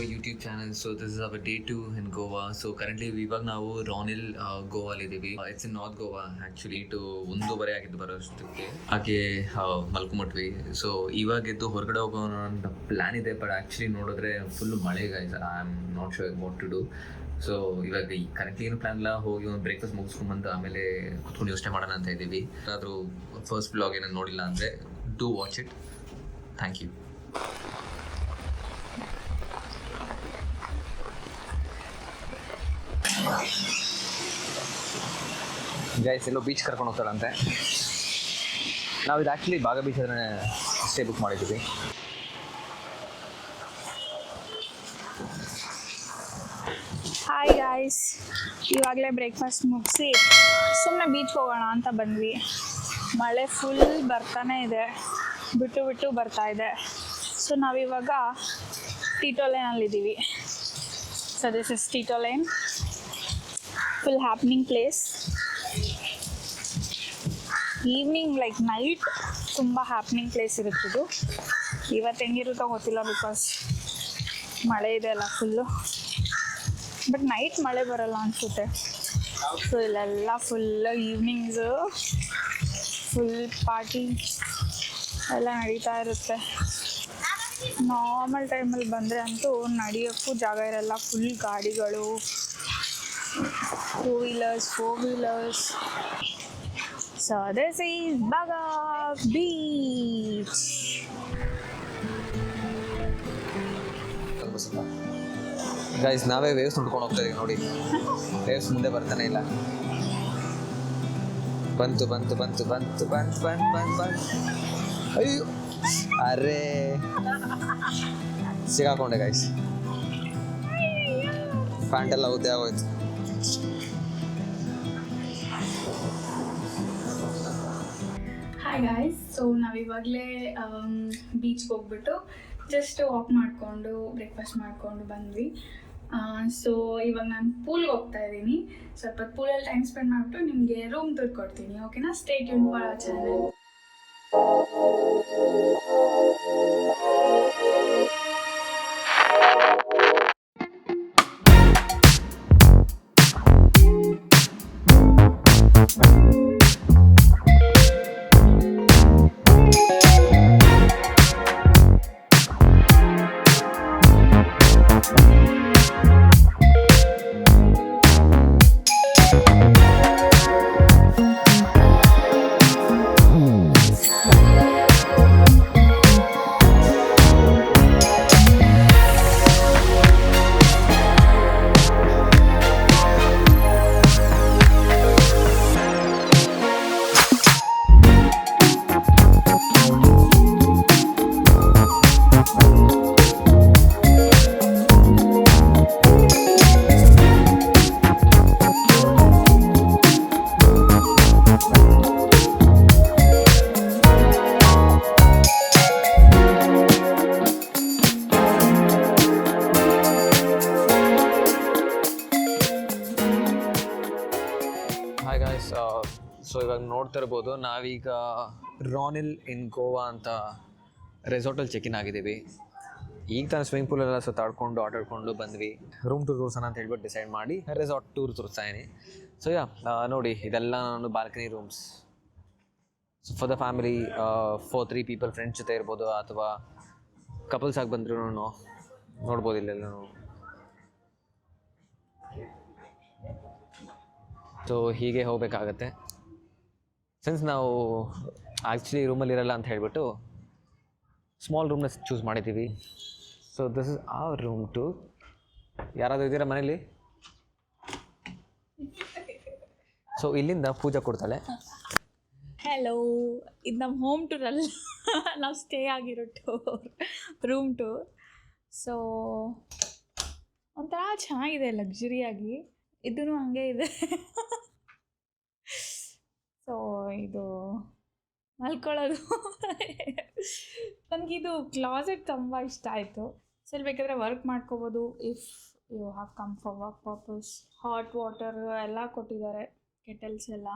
our YouTube channel. So this is our day 2 in Goa. So currently ಇವಾಗ ನಾವು ರಾನಿಲ್ ಗೋವಾಲಿದ್ದೀವಿ. It's in north Goa actually. To 1:30 ಆಗಿದ್ದು ಬರೋಷ್ಟಕ್ಕೆ ಹಾಗೆ ಮಲ್ಕೊಂಬಿಟ್ವಿ. ಸೊ ಇವಾಗ ಎದ್ದು ಹೊರಗಡೆ ಹೋಗೋಣ ಅಂತ ಪ್ಲ್ಯಾನ್ ಇದೆ. ಬಟ್ ಆ್ಯಕ್ಚುಲಿ ನೋಡಿದ್ರೆ ಫುಲ್ ಮಳೆ guys. I am not sure what to do. So ಇವಾಗ ಈ ಕರೆಕ್ಟ್ಲಿ ಏನು ಪ್ಲ್ಯಾನ್ ಇಲ್ಲ. ಹೋಗಿ ಒಂದು ಬ್ರೇಕ್ಫಾಸ್ಟ್ ಮುಗಿಸ್ಕೊಂಡ್ಬಂದು ಆಮೇಲೆ ಕುತ್ಕೊಂಡು ಯೋಚನೆ ಮಾಡೋಣ ಅಂತ ಇದ್ದೀವಿ. ಏನಾದರೂ ಫಸ್ಟ್ ಬ್ಲಾಗ್ ಏನಾದ್ರು ನೋಡಿಲ್ಲ ಅಂದರೆ do watch it. Thank you. Guys ಎಲ್ಲೋ ಬೀಚ್ ಕರ್ಕೊಂಡು ಹೋಗ್ತಾರಂತೆ. ನಾವು ಇದು ಆ್ಯಕ್ಚುಲಿ ಬಾಗ ಬೀಚ್ ಹತ್ರನೇ ಸ್ಟೇ ಬುಕ್ ಮಾಡಿದ್ದೀವಿ. ಹಾಯ್ ಗಾಯ್ಸ್, ಇವಾಗಲೇ ಬ್ರೇಕ್ಫಾಸ್ಟ್ ಮುಗಿಸಿ ಸುಮ್ಮನೆ ಬೀಚ್ಗೆ ಹೋಗೋಣ ಅಂತ ಬಂದ್ವಿ. ಮಳೆ ಫುಲ್ ಬರ್ತಾನೆ ಇದೆ, ಬಿಟ್ಟು ಬಿಟ್ಟು ಬರ್ತಾ ಇದೆ. ಸೊ ನಾವಿವಾಗ ಟೀಟೋ ಲೈನಲ್ಲಿದ್ದೀವಿ. So this is Tito lane, full happening place. Evening like night ತುಂಬ ಹ್ಯಾಪ್ನಿಂಗ್ ಪ್ಲೇಸ್ ಇರುತ್ತಿದ್ದು. ಇವತ್ತು ಹೆಂಗಿರುತ್ತೋ ಗೊತ್ತಿಲ್ಲ, ಬಿಕಾಸ್ ಮಳೆ ಇದೆ ಅಲ್ಲ ಫುಲ್ಲು. ಬಟ್ ನೈಟ್ ಮಳೆ ಬರಲ್ಲ ಅನಿಸುತ್ತೆ. ಸೊ ಇಲ್ಲೆಲ್ಲ ಫುಲ್ ಈವ್ನಿಂಗ್ಸು ಫುಲ್ ಪಾರ್ಟಿ ಎಲ್ಲ ನಡೀತಾ ಇರುತ್ತೆ. ನಾರ್ಮಲ್ ಟೈಮಲ್ಲಿ ಬಂದರೆ ಅಂತೂ ನಡೆಯೋಕ್ಕೂ ಜಾಗ ಇರಲ್ಲ. ಫುಲ್ ಗಾಡಿಗಳು, 2 wheelers, 4 wheelers. So this is Baga Beach. Guys ನಾವೇ ವೇವ್ಸ್ ನೋಡ್ಕೊಂಡು ಹೋಗ್ತಾ ಇದೀವಿ ನೋಡಿ. ವೇವ್ಸ್ ಮುಂದೆ ಬರ್ತಾನೆ ಇಲ್ಲ. ಬಂತು ಬಂತು ಬಂತು ಬಂತು ಬಂತು ಬಂತು ಬಂತು ಬಂತು. ಅಯ್ಯೋ ಅರೇ ಸಿಗಾಕೊಂಡೆ ಗೈಸ್. ಪ್ಯಾಂಟೆಲ್ಲ ಉದ್ದೆ ಆಗೋಯ್ತು. ಹಾಯ್ ಗಾಯ್ಸ್, ಸೊ ನಾವಿವಾಗಲೇ ಬೀಚ್ಗೆ ಹೋಗ್ಬಿಟ್ಟು ಜಸ್ಟ್ ವಾಕ್ ಮಾಡಿಕೊಂಡು ಬ್ರೇಕ್ಫಾಸ್ಟ್ ಮಾಡಿಕೊಂಡು ಬಂದ್ವಿ. ಸೊ ಇವಾಗ ನಾನು ಪೂಲ್ಗೆ ಹೋಗ್ತಾ ಇದ್ದೀನಿ. ಸ್ವಲ್ಪ ಪೂಲಲ್ಲಿ ಟೈಮ್ ಸ್ಪೆಂಡ್ ಮಾಡಿಬಿಟ್ಟು ನಿಮಗೆ ರೂಮ್ ದುಡ್ಡು ಕೊಡ್ತೀನಿ. ಓಕೆನಾ? Stay tune for our channel. Hi guys, so ಇವಾಗ ನೋಡ್ತಾ ಇರ್ಬೋದು ನಾವೀಗ ರಾನಿಲ್ ಇನ್ ಗೋವಾ ಅಂತ ರೆಸಾರ್ಟಲ್ಲಿ ಚೆಕ್-ಇನ್ ಆಗಿದ್ದೀವಿ. ಈಗ ತಾನು ಸ್ವಿಮ್ಮಿಂಗ್ ಪೂಲೆಲ್ಲ ಸುತ್ತಾಡ್ಕೊಂಡು ಆಟಾಡ್ಕೊಂಡು ಬಂದ್ವಿ. ರೂಮ್ ಟೂರ್ ತೋರ್ಸೋಣ ಅಂತ ಹೇಳ್ಬಿಟ್ಟು ಡಿಸೈಡ್ ಮಾಡಿ ರೆಸಾರ್ಟ್ ಟೂರ್ ತೋರಿಸ್ತಾ ಇದೀನಿ. ಸೊ ನೋಡಿ ಇದೆಲ್ಲ ನಾನು balcony rooms. So for the family, 3 people friends ಜೊತೆ ಇರ್ಬೋದು ಅಥವಾ ಕಪಲ್ಸ್ ಆಗಿ ಬಂದ್ರೂ ನೋಡ್ಬೋದು ಇಲ್ಲೆಲ್ಲ. ಸೊ ಹೀಗೆ ಹೋಗಬೇಕಾಗತ್ತೆ. ಸಿನ್ಸ್ ನಾವು ಆ್ಯಕ್ಚುಲಿ ರೂಮಲ್ಲಿರಲ್ಲ ಅಂತ ಹೇಳ್ಬಿಟ್ಟು ಸ್ಮಾಲ್ ರೂಮ್ನ ಚೂಸ್ ಮಾಡಿದ್ದೀವಿ. So this is our room tour. ಯಾರಾದರೂ ಇದ್ದೀರಾ ಮನೇಲಿ? ಸೊ ಇಲ್ಲಿಂದ ಪೂಜಾ ಕೊಡ್ತಾಳೆ. ಹಲೋ, ಇದು ನಮ್ಮ ಹೋಮ್ ಟೂರ್ ಅಲ್ಲ, ನಾವು ಸ್ಟೇ ಆಗಿರೋ ಟೂರ್, ರೂಮ್ ಟೂರ್. ಸೊ ಒಂಥರ ಚೆನ್ನಾಗಿದೆ, ಲಕ್ಸುರಿಯಾಗಿ. ಇದೂ ಹಂಗೆ ಇದೆ. ಸೊ ಇದು ಮಲ್ಕೊಳ್ಳೋದು. ನನಗಿದು ಕ್ಲಾಸೆಟ್ ತುಂಬ ಇಷ್ಟ ಆಯಿತು. ಸೊ ಇಲ್ಲಿ ಬೇಕಾದರೆ ವರ್ಕ್ ಮಾಡ್ಕೋಬೋದು. If you have come for work purpose. Hot water ಎಲ್ಲ ಕೊಟ್ಟಿದ್ದಾರೆ, ಕೆಟಲ್ಸ್ ಎಲ್ಲ.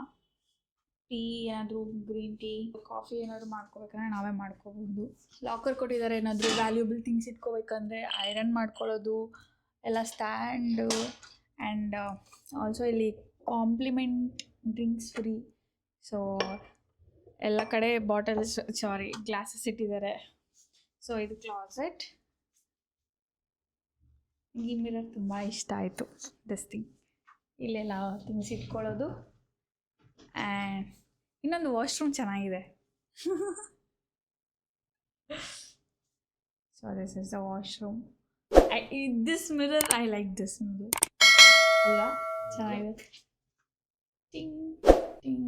ಟೀ ಏನಾದರೂ ಗ್ರೀನ್ ಟೀ ಕಾಫಿ ಏನಾದರೂ ಮಾಡ್ಕೋಬೇಕಂದ್ರೆ ನಾವೇ ಮಾಡ್ಕೋಬೋದು. ಲಾಕರ್ ಕೊಟ್ಟಿದ್ದಾರೆ, ಏನಾದರೂ ವ್ಯಾಲ್ಯೂಬಲ್ ಥಿಂಗ್ಸ್ ಇಟ್ಕೋಬೇಕಂದ್ರೆ ಐರನ್ ಮಾಡ್ಕೊಳ್ಳೋದು ಎಲ್ಲ ಸ್ಟ್ಯಾಂಡು. ಆ್ಯಂಡ್ ಆಲ್ಸೋ ಇಲ್ಲಿ ಕಾಂಪ್ಲಿಮೆಂಟ್ ಡ್ರಿಂಕ್ಸ್ ಫ್ರೀ. ಸೊ ಎಲ್ಲ ಕಡೆ ಗ್ಲಾಸಸ್ ಇಟ್ಟಿದ್ದಾರೆ. ಸೊ ಇದು ಕ್ಲಾಸೆಟ್. ಈ ಮಿರರ್ ತುಂಬ ಇಷ್ಟ ಆಯಿತು. ದಿಸ್ ಥಿಂಗ್ ಇಲ್ಲೆಲ್ಲ ಥಿಂಗ್ಸ್ ಇಟ್ಕೊಳ್ಳೋದು. ಆ್ಯಂಡ್ ಇನ್ನೊಂದು ವಾಶ್ರೂಮ್ ಚೆನ್ನಾಗಿದೆ. So this is the washroom. This mirror I like this mirror ಅಲ್ಲ, ಚೆನ್ನಾಗಿದೆ. ಟಿಂಗ್ ಟಿಂಗ್.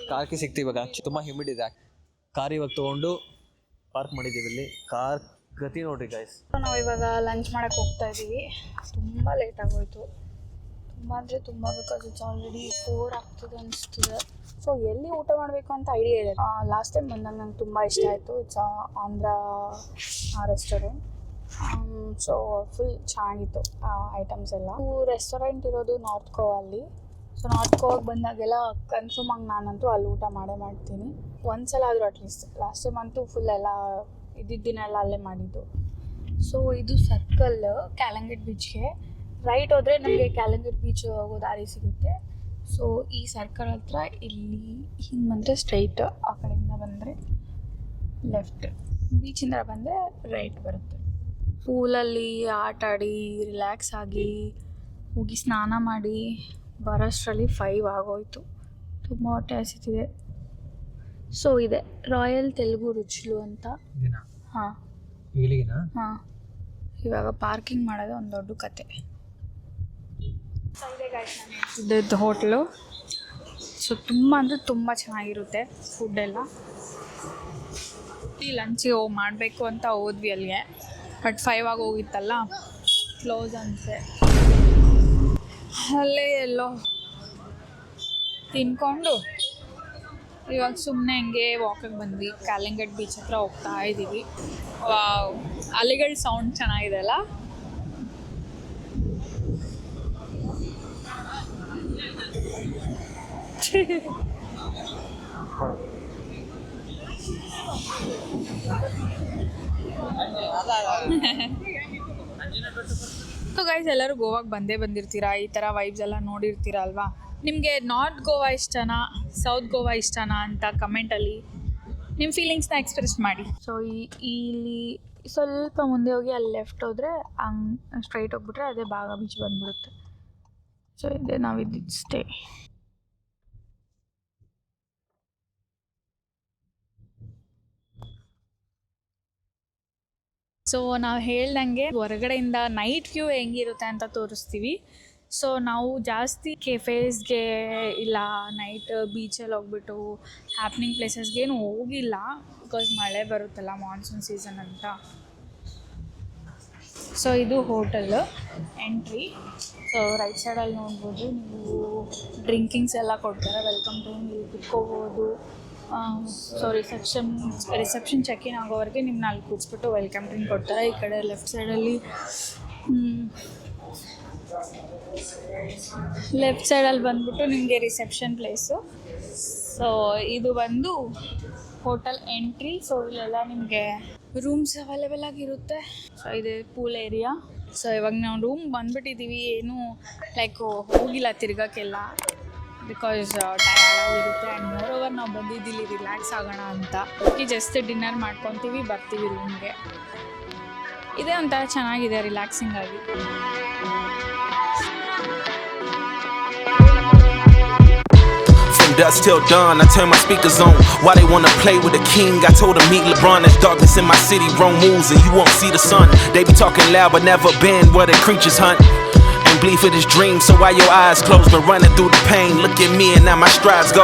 ಕಾರ್ಗೆ ಸಿಕ್ತು ಇವಾಗ. ತುಂಬ ಹ್ಯೂಮಿಡ್ ಇದೆ. ಕಾರ್ ಇವಾಗ ತೊಗೊಂಡು ಪಾರ್ಕ್ ಮಾಡಿದ್ದೀವಿ ಇಲ್ಲಿ. ಕಾರ್ ಗತಿ ನೋಡ್ರಿ ಗೈಸ್. ನಾವು ಇವಾಗ ಲಂಚ್ ಮಾಡೋಕ್ಕೆ ಹೋಗ್ತಾ ಇದ್ದೀವಿ. ತುಂಬ ಲೇಟ್ ಆಗೋಯ್ತು, ತುಂಬ ಅಂದರೆ ತುಂಬ. ಬಿಕಾಸ್ ಇಟ್ಸ್ ಆಲ್ರೆಡಿ 4 ಆಗ್ತದೆ ಅನಿಸ್ತದೆ. ಸೊ ಎಲ್ಲಿ ಊಟ ಮಾಡಬೇಕು ಅಂತ ಐಡಿಯಾ ಇದೆ. ಲಾಸ್ಟ್ ಟೈಮ್ ಬಂದಾಗ ನಂಗೆ ತುಂಬ ಇಷ್ಟ ಆಯಿತು. It's Andhra restaurant. So full ಚೆನ್ನಾಗಿತ್ತು ಐಟಮ್ಸ್ ಎಲ್ಲ. ರೆಸ್ಟೋರೆಂಟ್ ಇರೋದು ನಾರ್ತ್ ಗೋವಲ್ಲಿ. ಸೊ ನಾರ್ತ್ ಗೋವಾಗೆ ಬಂದಾಗೆಲ್ಲ ಕನ್ಫರ್ಮ್ ಆಗಿ ನಾನಂತೂ ಅಲ್ಲಿ ಊಟ ಮಾಡ್ತೀನಿ ಒಂದ್ಸಲ ಆದರೂ ಅಟ್ಲೀಸ್ಟ್. ಲಾಸ್ಟ್ ಟೈಮ್ ಅಂತೂ ಫುಲ್ ಎಲ್ಲ ಇದ್ದಿದ್ದನ್ನೆಲ್ಲ ಅಲ್ಲೇ ಮಾಡಿದ್ದು. ಸೊ ಇದು ಸರ್ಕಲ್ ಕ್ಯಾಲಂಗಟ್ ಬೀಚ್ಗೆ. ರೈಟ್ ಹೋದರೆ ನಮಗೆ ಕ್ಯಾಲಂಗಟ್ ಬೀಚ್ ಹೋಗೋ ದಾರಿ ಸಿಗುತ್ತೆ. ಸೊ ಈ ಸರ್ಕಲ್ ಹತ್ರ ಇಲ್ಲಿ ಹಿಂಗೆ ಬಂದರೆ ಸ್ಟ್ರೈಟ್, ಆ ಕಡೆಯಿಂದ ಬಂದರೆ ಲೆಫ್ಟ್, ಬೀಚಿಂದ ಬಂದರೆ ರೈಟ್ ಬರುತ್ತೆ. ಪೂಲಲ್ಲಿ ಆಟ ಆಡಿ ರಿಲ್ಯಾಕ್ಸ್ ಆಗಿ ಹೋಗಿ ಸ್ನಾನ ಮಾಡಿ ಬರೋಷ್ಟರಲ್ಲಿ 5 ಆಗೋಯ್ತು. ತುಂಬ ಹೊಟ್ಟೆ ಹಸಿತಿದೆ. ಸೊ ಇದೆ ರಾಯಲ್ ತೆಲುಗು ರುಚಿಲು ಅಂತ. ಹಾಂ ಹಾಂ. ಇವಾಗ ಪಾರ್ಕಿಂಗ್ ಮಾಡೋದು ಒಂದು ದೊಡ್ಡ ಕತೆ. ಇದ್ದದ್ದು ಹೋಟ್ಲು. ಸೊ ತುಂಬ ಅಂದರೆ ತುಂಬ ಚೆನ್ನಾಗಿರುತ್ತೆ ಫುಡ್ಡೆಲ್ಲ. ಈ ಲಂಚಿಗೆ ಮಾಡಬೇಕು ಅಂತ ಹೋದ್ವಿ ಅಲ್ಲಿಗೆ. ಬಟ್ 5 ಆಗಿ ಹೋಗಿತ್ತಲ್ಲ, ಕ್ಲೋಸ್ ಅನಿಸೆ. ಅಲ್ಲೇ ಎಲ್ಲೋ ತಿನ್ಕೊಂಡು ಇವಾಗ ಸುಮ್ಮನೆ ಹಂಗೆ ವಾಕಿಂಗ್ ಬಂದ್ವಿ. ಕ್ಯಾಲಂಗಟ್ ಬೀಚ್ ಹತ್ರ ಹೋಗ್ತಾ ಇದ್ದೀವಿ. ಅಲೆಗಳ ಸೌಂಡ್ ಚೆನ್ನಾಗಿದೆ ಅಲ್ಲ. ಸೊ ಗೈಸ್, ಎಲ್ಲರೂ ಗೋವಾಗೆ ಬಂದಿರ್ತೀರಾ, ಈ ಥರ ವೈಬ್ಸ್ ಎಲ್ಲ ನೋಡಿರ್ತೀರ ಅಲ್ವಾ. ನಿಮಗೆ ನಾರ್ತ್ ಗೋವಾ ಇಷ್ಟನಾ ಸೌತ್ ಗೋವಾ ಇಷ್ಟನಾ ಅಂತ ಕಮೆಂಟಲ್ಲಿ ನಿಮ್ಮ ಫೀಲಿಂಗ್ಸ್ನ ಎಕ್ಸ್ಪ್ರೆಸ್ ಮಾಡಿ. ಸೊ ಇಲ್ಲಿ ಸ್ವಲ್ಪ ಮುಂದೆ ಹೋಗಿ ಅಲ್ಲಿ ಲೆಫ್ಟ್ ಹೋದರೆ ಹಂಗೆ ಸ್ಟ್ರೈಟ್ ಹೋಗ್ಬಿಟ್ರೆ ಅದೇ ಬಾಗ ಬೀಚ್ ಬಂದ್ಬಿಡುತ್ತೆ. ಸೊ ಇದೆ ನಾವಿದ್ದಿದ್ದು ಸ್ಟೇ. ಸೊ ನಾವು ಹೇಳ್ದಂಗೆ ಹೊರಗಡೆಯಿಂದ ನೈಟ್ ವ್ಯೂ ಹೆಂಗಿರುತ್ತೆ ಅಂತ ತೋರಿಸ್ತೀವಿ. ಸೊ ನಾವು ಜಾಸ್ತಿ ಕೆಫೇಸ್ಗೆ ಇಲ್ಲ ನೈಟ್ ಬೀಚಲ್ಲಿ ಹೋಗ್ಬಿಟ್ಟು ಹ್ಯಾಪ್ನಿಂಗ್ ಪ್ಲೇಸಸ್ಗೇನು ಹೋಗಿಲ್ಲ. ಬಿಕಾಸ್ ಮಳೆ ಬರುತ್ತಲ್ಲ, ಮಾನ್ಸೂನ್ ಸೀಸನ್ ಅಂತ. ಸೊ ಇದು ಹೋಟೆಲ್ ಎಂಟ್ರಿ. ಸೊ ರೈಟ್ ಸೈಡಲ್ಲಿ ನೋಡ್ಬೋದು ನೀವು, ಡ್ರಿಂಕಿಂಗ್ಸ್ ಎಲ್ಲ ಕೊಡ್ತಾರೆ. ವೆಲ್ಕಮ್ ಟು, ನೀವು ಕುತ್ಕೋಬೋದು. ಸೊ ರಿಸೆಪ್ಷನ್ ಚೆಕ್-ಇನ್ ಆಗೋವರೆಗೆ ನಿಮ್ಮನ್ನ ಅಲ್ಲಿ ಕೂರಿಸ್ಬಿಟ್ಟು ವೆಲ್ಕಮ್ ಡ್ರಿಂಕ್ ಕೊಡ್ತಾರೆ. ಈ ಕಡೆ ಲೆಫ್ಟ್ ಸೈಡಲ್ಲಿ ಬಂದ್ಬಿಟ್ಟು ನಿಮಗೆ ರಿಸೆಪ್ಷನ್ ಪ್ಲೇಸು. ಸೊ ಇದು ಬಂದು ಹೋಟೆಲ್ ಎಂಟ್ರಿ. ಸೊ ಇಲ್ಲೆಲ್ಲ ನಿಮಗೆ ರೂಮ್ಸ್ ಅವೈಲೇಬಲ್ ಆಗಿರುತ್ತೆ. ಸೊ ಇದೆ ಪೂಲ್ ಏರಿಯಾ. ಸೊ ಇವಾಗ ನಾವು ರೂಮ್ ಬಂದುಬಿಟ್ಟಿದ್ದೀವಿ. ಏನೂ ಲೈಕ್ ಹೋಗಿಲ್ಲ ತಿರ್ಗೋಕ್ಕೆಲ್ಲ, ಬಿಕಾಸ್ ಟಯರ್ಡ್ ಆಗಿರುತ್ತೆ. ಆ್ಯಂಡ್ ಮೋರೋವರ್ ನಾವು ಬಂದಿದ್ದಿಲ್ಲಿ ರಿಲ್ಯಾಕ್ಸ್ ಆಗೋಣ ಅಂತ. ಜಸ್ಟ್ ಡಿನ್ನರ್ ಮಾಡ್ಕೊತೀವಿ, ಬರ್ತೀವಿ ರೂಮ್ಗೆ. ಇದೇ ಒಂಥರ ಚೆನ್ನಾಗಿದೆ, ರಿಲ್ಯಾಕ್ಸಿಂಗ್ ಆಗಿ. Dusk till dawn, I turn my speakers on. Why they wanna play with the king? I told them meet LeBron. There's darkness in my city, wrong moves and you won't see the sun. They be talking loud but never been where the creatures hunt and bleed for this dream. So why your eyes closed, been running through the pain? Look at me and now my strides go.